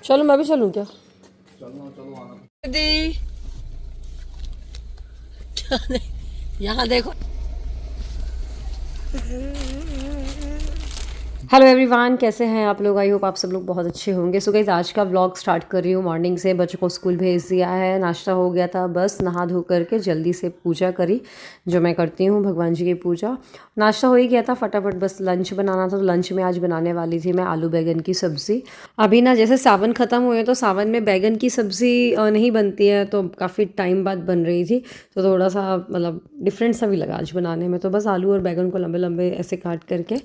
चलो मैं भी चलूँ क्या? चलो चलो आना। दी यहाँ देखो। हेलो एवरीवन, कैसे हैं आप लोग? आई होप आप सब लोग बहुत अच्छे होंगे। सो गाइस, आज का व्लॉग स्टार्ट कर रही हूँ मॉर्निंग से। बच्चों को स्कूल भेज दिया है, नाश्ता हो गया था, बस नहा धो करके जल्दी से पूजा करी, जो मैं करती हूँ भगवान जी की पूजा। नाश्ता हो ही गया था, फटाफट बस लंच बनाना था। तो लंच में आज बनाने वाली थी मैं आलू बैगन की सब्ज़ी। अभी ना जैसे सावन ख़त्म हुए तो सावन में बैगन की सब्ज़ी नहीं बनती है, तो काफ़ी टाइम बाद बन रही थी, तो थोड़ा सा मतलब डिफरेंट सा भी लगा आज बनाने में। तो बस आलू और बैगन को लंबे लंबे ऐसे काट करके,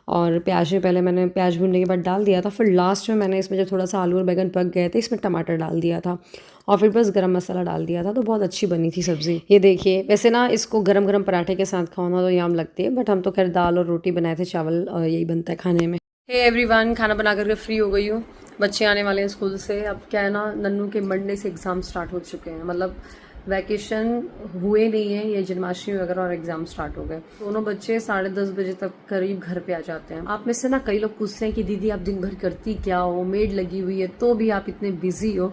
और प्याज में पहले मैंने प्याज भूनने के बाद डाल दिया था, फिर लास्ट में मैंने इसमें जब थोड़ा सा आलू और बैगन पक गए थे इसमें टमाटर डाल दिया था, और फिर बस गरम मसाला डाल दिया था। तो बहुत अच्छी बनी थी सब्ज़ी। ये देखिए, वैसे ना इसको गरम गरम पराठे के साथ खाना तो याम लगती है, बट हम तो खैर दाल और रोटी बनाए थे, चावल यही बनता है खाने में। हे एवरीवन, खाना बना करके फ्री हो गई हूँ। बच्चे आने वाले हैं स्कूल से। अब क्या है ना, नन्नू के मंडे से एग्ज़ाम स्टार्ट हो चुके हैं, मतलब वैकेशन हुए नहीं है, ये जन्माष्टमी वगैरह और एग्जाम स्टार्ट हो गए। दोनों बच्चे 10:30 बजे तक करीब घर पे आ जाते हैं। आप में से ना कई लोग पूछते हैं कि दीदी आप दिन भर करती क्या हो, मेड लगी हुई है तो भी आप इतने बिजी हो।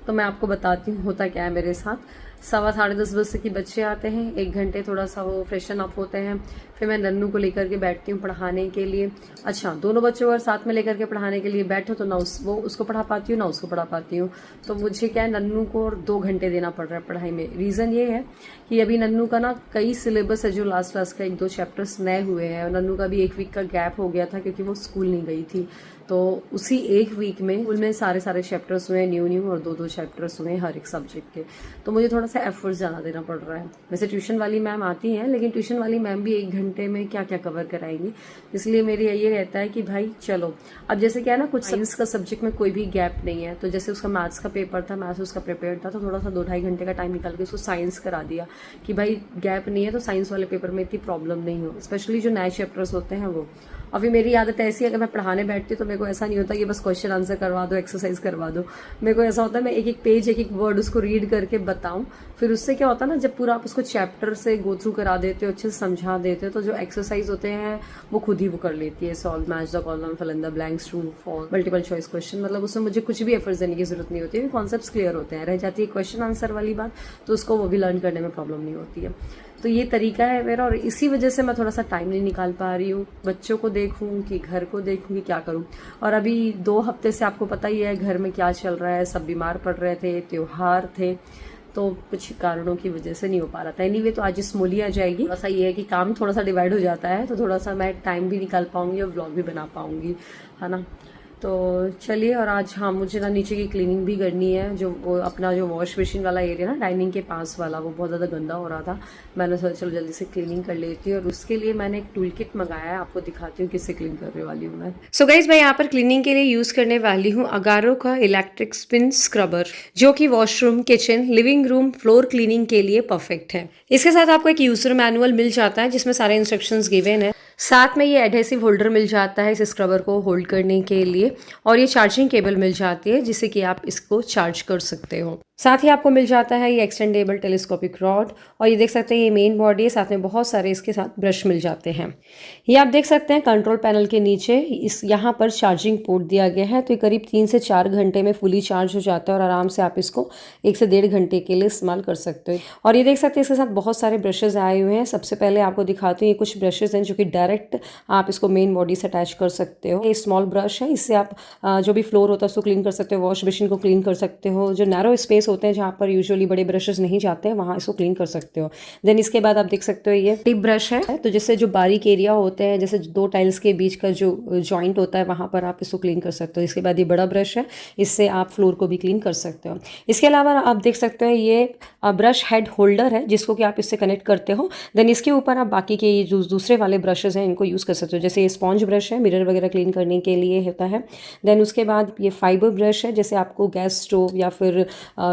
तो मैं आपको बताती हूँ होता क्या है मेरे साथ। 10:15 बजे के बच्चे आते हैं, 1 घंटे थोड़ा सा वो फ्रेशन अप होते हैं, फिर मैं नन्नू को लेकर के बैठती हूँ पढ़ाने के लिए। अच्छा, दोनों बच्चों को साथ में लेकर के पढ़ाने के लिए बैठो तो ना वो उसको पढ़ा पाती हूँ ना उसको पढ़ा पाती हूँ। तो मुझे क्या है, नन्नू को 2 घंटे देना पड़ रहा है पढ़ाई में। रीज़न ये है कि अभी नन्नू का ना कई सिलेबस है जो लास्ट क्लास का 1-2 चैप्टर्स नए हुए हैं, और नन्नू का भी 1 वीक का गैप हो गया था क्योंकि वो स्कूल नहीं गई थी। तो उसी 1 वीक में स्कूल में सारे चैप्टर्स हुए न्यू और 2-2 चैप्टर्स हुए हर एक सब्जेक्ट के। तो मुझे थोड़ा सा एफर्ट्स ज़्यादा देना पड़ रहा है। वैसे ट्यूशन वाली मैम आती हैं, लेकिन ट्यूशन वाली मैम भी 1 घंटे में क्या क्या कवर कराएंगी, इसलिए मेरे ये रहता है कि भाई चलो। अब जैसे क्या है ना, कुछ साइंस का सब्जेक्ट में कोई भी गैप नहीं है, तो जैसे उसका मैथ्स का पेपर था, मैथ्स उसका प्रिपेयर था, तो थोड़ा सा 2-2.5 घंटे का टाइम निकाल के उसको साइंस करा दिया कि भाई गैप नहीं है तो साइंस वाले पेपर में इतनी प्रॉब्लम नहीं हो, स्पेशली जो नए चैप्टर्स होते हैं वो। अभी मेरी आदत ऐसी है, अगर मैं पढ़ाने बैठती हूँ तो मेरे को ऐसा नहीं होता कि बस क्वेश्चन आंसर करवा दो, एक्सरसाइज करवा दो। मेरे को ऐसा होता है मैं एक एक पेज, एक एक वर्ड उसको रीड करके बताऊं। फिर उससे क्या होता है ना, जब पूरा आप उसको चैप्टर से गो थ्रू करा देते हो, अच्छे से समझा देते हो, तो जो एक्सरसाइज होते हैं वो खुद ही वो कर लेती है। Solve, match the column, fill in the blanks, true false, multiple choice question, मतलब उसमें मुझे कुछ भी एफर्ट्स देने की जरूरत नहीं होती है, कॉन्सेप्ट्स क्लियर होते हैं। रह जाती है क्वेश्चन आंसर वाली बात, तो उसको वो भी लर्न करने में प्रॉब्लम नहीं होती है। तो ये तरीका है मेरा, और इसी वजह से मैं थोड़ा सा टाइम नहीं निकाल पा रही हूँ। बच्चों को देखूँ कि घर को देखूँ कि क्या करूँ। और अभी 2 हफ्ते से आपको पता ही है घर में क्या चल रहा है, सब बीमार पड़ रहे थे, त्योहार थे, तो कुछ कारणों की वजह से नहीं हो पा रहा था। एनीवे, तो आज स्मूली आ जाएगी। थोड़ा सा ये है कि काम थोड़ा सा डिवाइड हो जाता है, तो थोड़ा सा मैं टाइम भी निकाल पाऊंगी और व्लॉग भी बना पाऊंगी, है ना। तो चलिए, और आज हाँ मुझे ना नीचे की क्लीनिंग भी करनी है। जो वो अपना जो वॉश मशीन वाला एरिया ना डाइनिंग के पास वाला, वो बहुत ज़्यादा गंदा हो रहा था। मैंने सोचा चलो जल्दी से क्लीनिंग कर लेती हूँ, और उसके लिए मैंने एक टूल किट मंगाया है, आपको दिखाती हूँ किससे क्लीन करने वाली हूँ मैं। सो गाइज, मैं यहाँ पर क्लीनिंग के लिए यूज़ करने वाली हूँ अगारो का इलेक्ट्रिक स्पिन स्क्रबर, जो कि washroom, kitchen, living room, floor cleaning के लिए परफेक्ट है। इसके साथ आपको एक यूजर मैनुअल मिल जाता है जिसमें सारे इंस्ट्रक्शंस गिवन है। साथ में ये एडहेसिव होल्डर मिल जाता है इस स्क्रबर को होल्ड करने के लिए, और ये चार्जिंग केबल मिल जाती है जिससे कि आप इसको चार्ज कर सकते हो। साथ ही आपको मिल जाता है ये एक्सटेंडेबल टेलीस्कोपिक रॉड, और ये देख सकते हैं ये मेन बॉडी है, साथ में बहुत सारे इसके साथ ब्रश मिल जाते हैं। ये आप देख सकते हैं कंट्रोल पैनल के नीचे इस यहाँ पर चार्जिंग पोर्ट दिया गया है, तो ये करीब 3 से 4 घंटे में फुली चार्ज हो जाता है, और आराम से आप इसको 1 से 1.5 घंटे के लिए इस्तेमाल कर सकते हो। और ये देख सकते हैं इसके साथ बहुत सारे ब्रशेज आए हुए हैं। सबसे पहले आपको दिखाती हूँ, ये कुछ ब्रशेज हैं जो कि डायरेक्ट आप इसको मेन बॉडी से अटैच कर सकते हो। ये स्मॉल ब्रश है, इससे आप जो भी फ्लोर होता है उसको क्लीन कर सकते हो, वॉश बेसिन को क्लीन कर सकते हो। जो नैरो स्पेस होते हैं जहाँ पर यूजुअली बड़े ब्रशेज नहीं जाते हैं, वहाँ इसको क्लीन कर सकते हो। देन इसके बाद आप देख सकते हो ये टिप ब्रश है, तो जिससे जो बारीक एरिया होते हैं, जैसे 2 टाइल्स के बीच का जो जॉइंट होता है, वहाँ पर आप इसको क्लीन कर सकते हो। इसके बाद ये बड़ा ब्रश है, इससे आप फ्लोर को भी क्लीन कर सकते हो। इसके अलावा आप देख सकते हो ये ब्रश हेड होल्डर है, जिसको कि आप इससे कनेक्ट करते हो। देन इसके ऊपर आप बाकी के ये जो दूसरे वाले ब्रशेज हैं इनको यूज़ कर सकते हो। जैसे ये स्पॉन्ज ब्रश है, मिरर वगैरह क्लीन करने के लिए होता है। देन उसके बाद ये फाइबर ब्रश है, जैसे आपको गैस स्टोव या फिर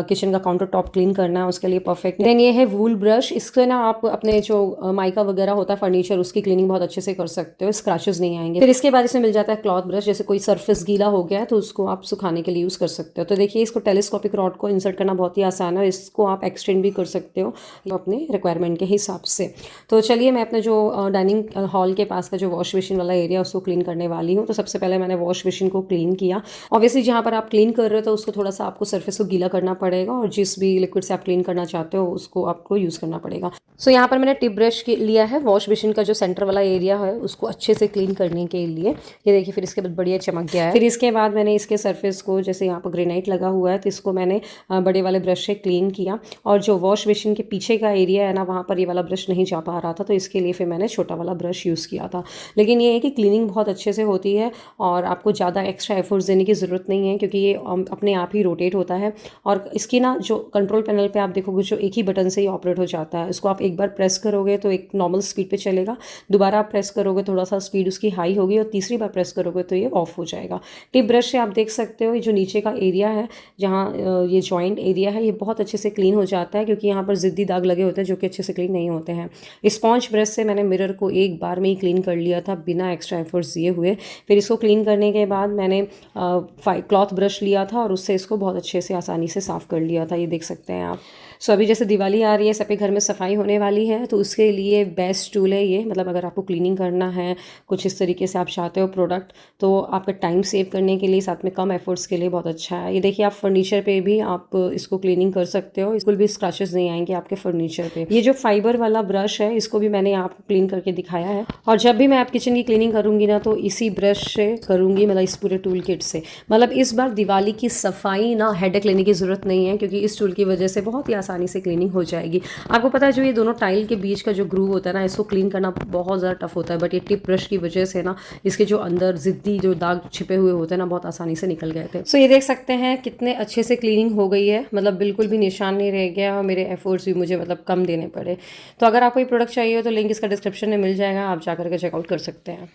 किचन का काउंटर टॉप क्लीन करना है उसके लिए परफेक्ट। देन ये है वूल ब्रश, इससे ना आप अपने जो माइका वगैरह होता है फर्नीचर उसकी क्लीनिंग बहुत अच्छे से कर सकते हो, स्क्रैचेस नहीं आएंगे। फिर इसके बाद इसमें मिल जाता है क्लॉथ ब्रश, जैसे कोई सरफेस गीला हो गया है तो उसको आप सुखाने के लिए यूज़ कर सकते हो। तो देखिए इसको टेलीस्कोपिक रॉड को इंसर्ट करना बहुत ही आसान है, इसको आप एक्सटेंड भी कर सकते हो अपने रिक्वायरमेंट के हिसाब से। तो चलिए मैं अपने जो डाइनिंग हॉल के पास का जो वॉश बेसिन वाला एरिया उसको क्लीन करने वाली हूँ। तो सबसे पहले मैंने वॉश बेसिन को क्लीन किया। ऑब्वियसली जहाँ पर आप क्लीन कर रहे हो तो उसको थोड़ा सा आपको सरफेस को गीला करना पड़ेगा और जिस भी लिक्विड से आप क्लीन करना चाहते हो उसको आपको यूज़ करना पड़ेगा। सो यहाँ पर मैंने टिप ब्रश लिया है वॉश बेसिन का जो सेंटर वाला एरिया है उसको अच्छे से क्लीन करने के लिए। ये देखिए फिर इसके बाद बढ़िया चमक गया है। फिर इसके बाद मैंने इसके सरफेस को, जैसे यहाँ पर ग्रेनाइट लगा हुआ है तो इसको मैंने बड़े वाले ब्रश से क्लीन किया। और जो वॉश बेसिन के पीछे का एरिया है ना वहाँ पर ये वाला ब्रश नहीं जा पा रहा था तो इसके लिए फिर मैंने छोटा वाला ब्रश यूज़ किया था। लेकिन ये है कि क्लीनिंग बहुत अच्छे से होती है और आपको ज़्यादा एक्स्ट्रा एफर्ट्स देने की ज़रूरत नहीं है क्योंकि ये अपने आप ही रोटेट होता है। और इसकी ना जो कंट्रोल पैनल पे आप देखोगे जो एक ही बटन से ही ऑपरेट हो जाता है। इसको आप एक बार प्रेस करोगे तो एक नॉर्मल स्पीड पे चलेगा, दोबारा आप प्रेस करोगे थोड़ा सा स्पीड उसकी हाई होगी और तीसरी बार प्रेस करोगे तो ये ऑफ हो जाएगा। टिप ब्रश से आप देख सकते हो ये जो नीचे का एरिया है जहाँ ये जॉइंट एरिया है ये बहुत अच्छे से क्लीन हो जाता है क्योंकि यहाँ पर ज़िद्दी दाग लगे होते हैं जो कि अच्छे से क्लीन नहीं होते हैं। स्पॉन्ज ब्रश से मैंने मिरर को एक बार में ही क्लीन कर लिया था बिना एक्स्ट्रा एफर्ट्स दिए हुए। फिर इसको क्लीन करने के बाद मैंने क्लॉथ ब्रश लिया था और उससे इसको बहुत अच्छे से आसानी से साफ़ कर लिया था, ये देख सकते हैं आप। सो अभी जैसे दिवाली आ रही है, सबके घर में सफाई होने वाली है तो उसके लिए बेस्ट टूल है ये। मतलब अगर आपको क्लीनिंग करना है कुछ इस तरीके से आप चाहते हो प्रोडक्ट तो आपका टाइम सेव करने के लिए साथ में कम एफर्ट्स के लिए बहुत अच्छा है। ये देखिए आप फर्नीचर पे भी आप इसको क्लीनिंग कर सकते हो, बिल्कुल भी स्क्रैचेस नहीं आएंगे आपके फर्नीचर पे। ये जो फाइबर वाला ब्रश है इसको भी मैंने आपको क्लीन करके दिखाया है और जब भी मैं आप किचन की क्लीनिंग करूँगी ना तो इसी ब्रश से करूँगी, मतलब इस पूरे टूल किट से। मतलब इस बार दिवाली की सफाई ना हेडेक लेने की ज़रूरत नहीं है क्योंकि इस टूल की वजह से बहुत ही आसानी से क्लीनिंग हो जाएगी। आपको पता है जो ये दोनों टाइल के बीच का जो ग्रूव होता है ना इसको क्लीन करना बहुत ज़्यादा टफ होता है, बट ये टिप ब्रश की वजह से ना इसके जो अंदर ज़िद्दी जो दाग छिपे हुए होते हैं ना बहुत आसानी से निकल गए थे। सो ये देख सकते हैं कितने अच्छे से क्लीनिंग हो गई है, मतलब बिल्कुल भी निशान नहीं रह गया और मेरे एफर्ट्स भी मुझे मतलब कम देने पड़े। तो अगर आपको ये प्रोडक्ट चाहिए हो तो लिंक इसका डिस्क्रिप्शन में मिल जाएगा, आप जाकर के चेकआउट कर सकते हैं।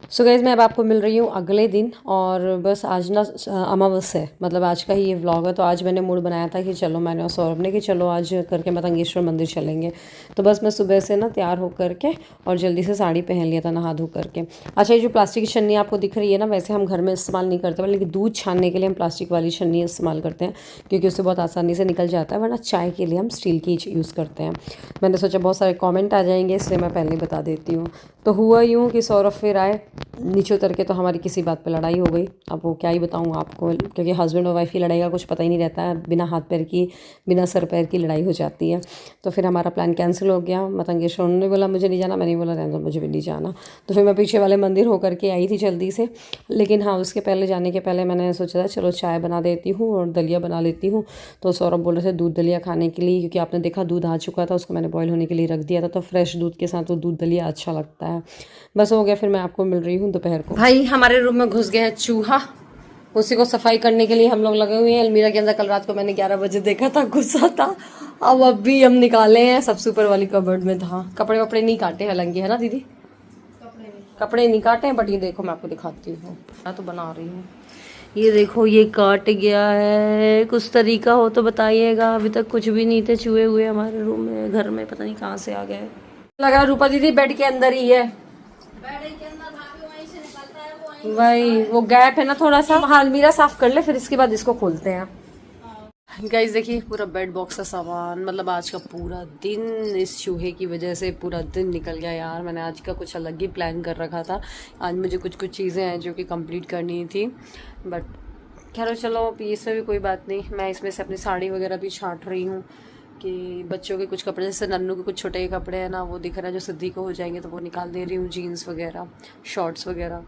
सो गाइस मैं अब आपको मिल रही हूँ अगले दिन और बस आज ना अमावस्या है, मतलब आज का ही ये व्लॉग है। तो आज मैंने मूड बनाया था कि चलो मैंने और सौरभ ने कि चलो आज करके मतंगेश्वर मंदिर चलेंगे। तो बस मैं सुबह से ना तैयार होकर के और जल्दी से साड़ी पहन लिया था नहा धो करके। अच्छा ये जो प्लास्टिक की छन्नी आपको दिख रही है ना वैसे हम घर में इस्तेमाल नहीं करते लेकिन दूध छानने के लिए हम प्लास्टिक वाली छन्नी इस्तेमाल करते हैं क्योंकि उससे बहुत आसानी से निकल जाता है, वरना चाय के लिए हम स्टील की यूज़ करते हैं। मैंने सोचा बहुत सारे कॉमेंट आ जाएंगे इसलिए मैं पहले बता देती हूँ। तो हुआ यूँ कि सौरभ फिर आए नीचे उतर के तो हमारी किसी बात पे लड़ाई हो गई। अब वो क्या ही बताऊँ आपको क्योंकि हस्बैंड और वाइफ की लड़ाई का कुछ पता ही नहीं रहता है, बिना हाथ पैर की बिना सर पैर की लड़ाई हो जाती है। तो फिर हमारा प्लान कैंसिल हो गया। मतंगेश्वर उन्होंने बोला मुझे नहीं जाना, मैंने बोला रहने दो मुझे भी नहीं जाना। तो फिर मैं पीछे वाले मंदिर होकर के आई थी जल्दी से, लेकिन हाँ उसके पहले जाने के पहले मैंने सोचा था चलो चाय बना देती हूँ और दलिया बना लेती हूँ। तो सौरभ बोल रहे थे दूध दलिया खाने के लिए क्योंकि आपने देखा दूध आ चुका था, उसको मैंने बॉयल होने के लिए रख दिया था। तो फ्रेश दूध के साथ वो दूध दलिया अच्छा लगता है। बस हो गया, फिर मैं आपको मिल रही हूँ दोपहर को। भाई हमारे रूम में घुस गया है चूहा, उसी को सफाई करने के लिए हम लोग लगे हुए हैं। अलमीरा के अंदर कल रात को मैंने 11 बजे देखा था घुसा था, अब अभी हम निकाले हैं। सबसे ऊपर वाली कबर्ड में था। कपड़े वपड़े नहीं काटे हालांकि, है ना दीदी? कपड़े नहीं काटे हैं, बट ये देखो मैं आपको दिखाती हूँ। मैं तो बना रही हूँ, ये देखो ये काट गया है। कुछ तरीका हो तो बताइएगा। अभी तक कुछ भी नहीं थे चूहे हुए हमारे रूम में, घर में पता नहीं कहाँ से आ गए। लगा रूपा दीदी बेड के अंदर ही है, वही वो गैप है ना थोड़ा सा। हाँ अलमीरा साफ कर ले फिर इसके बाद इसको खोलते हैं। गाइस देखिए पूरा बेड बॉक्स का सामान, मतलब आज का पूरा दिन इस चूहे की वजह से पूरा दिन निकल गया यार। मैंने आज का कुछ अलग ही प्लान कर रखा था। आज मुझे कुछ चीज़ें हैं जो कि कंप्लीट करनी थी, बट खैर चलो इसमें भी कोई बात नहीं। मैं इसमें से अपनी साड़ी वगैरह भी छांट रही हूँ कि बच्चों के कुछ कपड़े, जैसे नन्नू के कुछ छोटे कपड़े हैं ना वो दिख रहा है जो सिद्धि को हो जाएंगे तो वो निकाल दे रही हूँ, जीन्स वगैरह शॉर्ट्स वगैरह।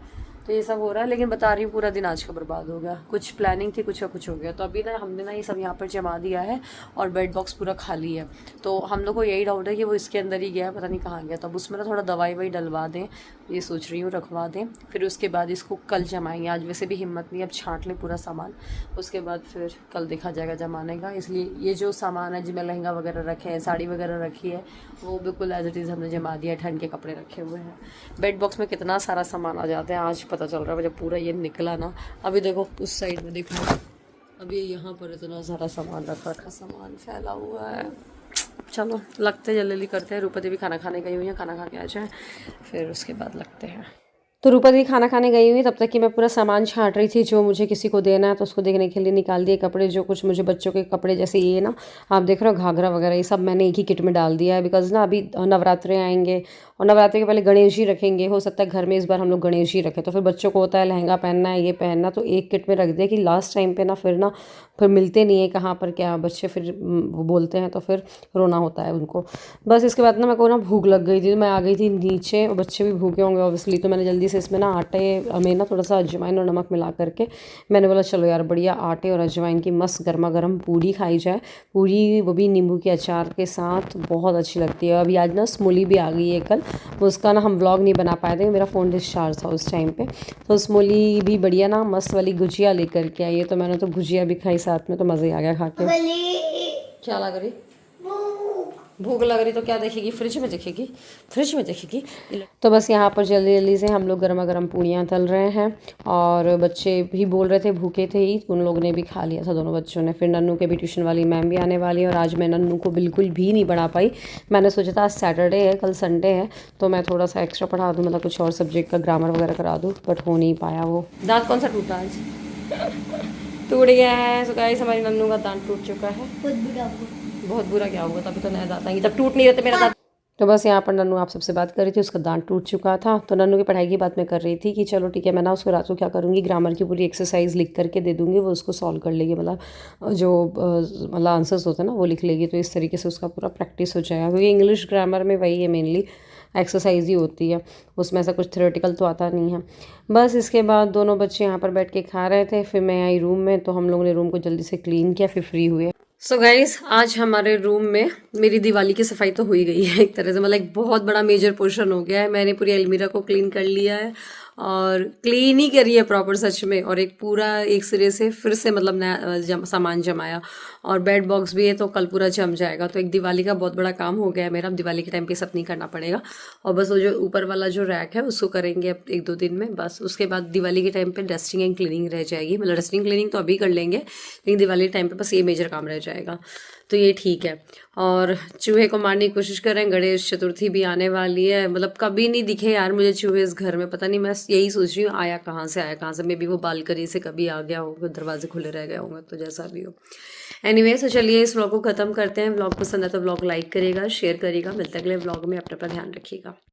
तो ये सब हो रहा है, लेकिन बता रही हूँ पूरा दिन आज का बर्बाद हो गया। कुछ प्लानिंग थी, कुछ का कुछ हो गया। तो अभी ना हमने ना ये सब यहाँ पर जमा दिया है और बेड बॉक्स पूरा खाली है। तो हम लोग को यही डाउट है कि वो इसके अंदर ही गया है, पता नहीं कहाँ गया। तो अब उसमें ना थोड़ा दवाई वही डलवा दें, ये सोच रही हूँ रखवा दें। फिर उसके बाद इसको कल जमाएंगे। आज वैसे भी हिम्मत नहीं, अब छाँट लें पूरा सामान, उसके बाद फिर कल देखा जाएगा जमाने का। इसलिए ये जो सामान है जिसमें लहंगा वगैरह रखे हैं, साड़ी वगैरह रखी है, वो बिल्कुल एज इट इज़ हमने जमा दिया है। ठंड के कपड़े रखे हुए हैं। बेड बॉक्स में कितना सारा सामान आ जाता है आज पता चल रहा है जब पूरा ये निकला ना। अभी देखो उस साइड में देखो अभी यहाँ पर इतना सारा सामान रखा सामान फैला हुआ है। चलो लगते जल्दी करते हैं। रूपति भी खाना खाने गई हुई है, खाना खा के आ जाए फिर उसके बाद लगते हैं। तो रूपति खाना खाने गई हुई तब तक कि मैं पूरा सामान छांट रही थी जो मुझे किसी को देना है, तो उसको देखने के लिए निकाल दिए कपड़े। जो कुछ मुझे बच्चों के कपड़े जैसे ये ना आप देख रहे हो घाघरा वगैरह, ये सब मैंने एक ही किट में डाल दिया है। बिकॉज ना अभी नवरात्रे आएंगे और नवरात्रि के पहले गणेश जी रखेंगे। हो सकता है घर में इस बार हम लोग गणेश जी रखें, तो फिर बच्चों को होता है लहंगा पहनना है, ये पहनना, तो एक किट में रख दिया कि लास्ट टाइम पे ना फिर मिलते नहीं है कहाँ पर क्या बच्चे फिर वो बोलते हैं, तो फिर रोना होता है उनको। बस इसके बाद ना मेरे को ना भूख लग गई थी, तो मैं आ गई थी नीचे और बच्चे भी भूखे होंगे ऑब्वियसली, तो मैंने जल्दी से इसमें ना आटे में ना थोड़ा सा अजवाइन और नमक मिला करके मैंने बोला चलो यार बढ़िया आटे और अजवाइन की मस्त गर्मा गर्म पूरी खाई जाए। पूरी वो भी नींबू के अचार के साथ बहुत अच्छी लगती है। अभी आज ना स्मूली भी आ गई है कल, उसका ना हम व्लॉग नहीं बना पाए थे, मेरा फ़ोन डिस्चार्ज था उस टाइम पे। तो स्मूली भी बढ़िया ना मस्त वाली गुजिया लेकर के आई है, तो मैंने तो गुजिया भी खाई साथ में, तो मज़ा ही आ गया खा के। क्या लग रही? भूख लग रही तो क्या देखेगी, फ्रिज में देखेगी, फ्रिज में देखेगी। तो बस यहाँ पर जल्दी जल्दी से हम लोग गर्मा गर्म पूड़ियाँ तल रहे हैं और बच्चे भी बोल रहे थे भूखे थे ही, उन लोगों ने भी खा लिया था दोनों बच्चों ने। फिर नन्नू के भी ट्यूशन वाली मैम भी आने वाली है और आज मैं नन्नू को बिल्कुल भी नहीं पढ़ा पाई। मैंने सोचा था आज सैटरडे है, कल संडे है, तो मैं थोड़ा सा एक्स्ट्रा पढ़ा दूँ, मतलब कुछ और सब्जेक्ट का ग्रामर वगैरह करा दूँ, बट हो नहीं पाया। वो दांत कौन सा टूटा आज? टूट गया है। सो गाइस हमारी नन्नू का दांत टूट चुका है। बहुत बुरा क्या होगा, तभी तो नया दांत आएंगे, जब टूट नहीं रहते मेरा दांत। तो बस यहाँ पर नन्नू आप सबसे बात कर रही थी, उसका दांत टूट चुका था, तो नन्नू की पढ़ाई की बात मैं कर रही थी कि चलो ठीक है, मैं ना उसको रात को क्या करूँगी, ग्रामर की पूरी एक्सरसाइज लिख करके दे दूँगी, वो उसको सॉल्व कर लेगी, मतलब जो मतलब आंसर्स होते हैं ना वो लिख लेगी, तो इस तरीके से उसका पूरा प्रैक्टिस हो जाएगा। क्योंकि इंग्लिश ग्रामर में वही है, मेनली एक्सरसाइज ही होती है, उसमें ऐसा कुछ थ्योरेटिकल तो आता नहीं है। बस इसके बाद दोनों बच्चे यहाँ पर बैठ के खा रहे थे, फिर मैं आई रूम में, तो हम लोगों ने रूम को जल्दी से क्लीन किया, फिर फ्री हुए। सो गाइस आज हमारे रूम में मेरी दिवाली की सफाई तो हो ही गई है एक तरह से, मतलब एक बहुत बड़ा मेजर पोर्शन हो गया है। मैंने पूरी अलमीरा को क्लीन कर लिया है और क्लीन ही करी है प्रॉपर सच में, और एक पूरा एक सिरे से फिर से मतलब नया सामान जमाया, और बेड बॉक्स भी है तो कल पूरा जम जाएगा। तो एक दिवाली का बहुत बड़ा काम हो गया है मेरा। अब दिवाली के टाइम पे सब नहीं करना पड़ेगा, और बस वो जो ऊपर वाला जो रैक है उसको करेंगे अब 1-2 दिन में बस। उसके बाद दिवाली के टाइम पे डस्टिंग एंड क्लीनिंग रह जाएगी, मतलब डस्टिंग क्लीनिंग तो अभी कर लेंगे, लेकिन दिवाली के टाइम पे बस ये मेजर काम रह जाएगा, तो ये ठीक है। और चूहे को मारने की कोशिश कर रहे हैं, गणेश चतुर्थी भी आने वाली है, मतलब कभी नहीं दिखे यार मुझे चूहे इस घर में, पता नहीं, मैं यही सोच रही हूँ आया कहाँ से, मे बी वो बालकनी से कभी आ गया होगा, दरवाजे खुले रह गए होंगे, तो जैसा भी हो। एनीवे तो चलिए इस व्लॉग को ख़त्म करते हैं। व्लॉग पसंद है तो व्लॉग लाइक करिएगा, शेयर करिएगा। मिलते अगले व्लॉग में, अपना ध्यान रखिएगा।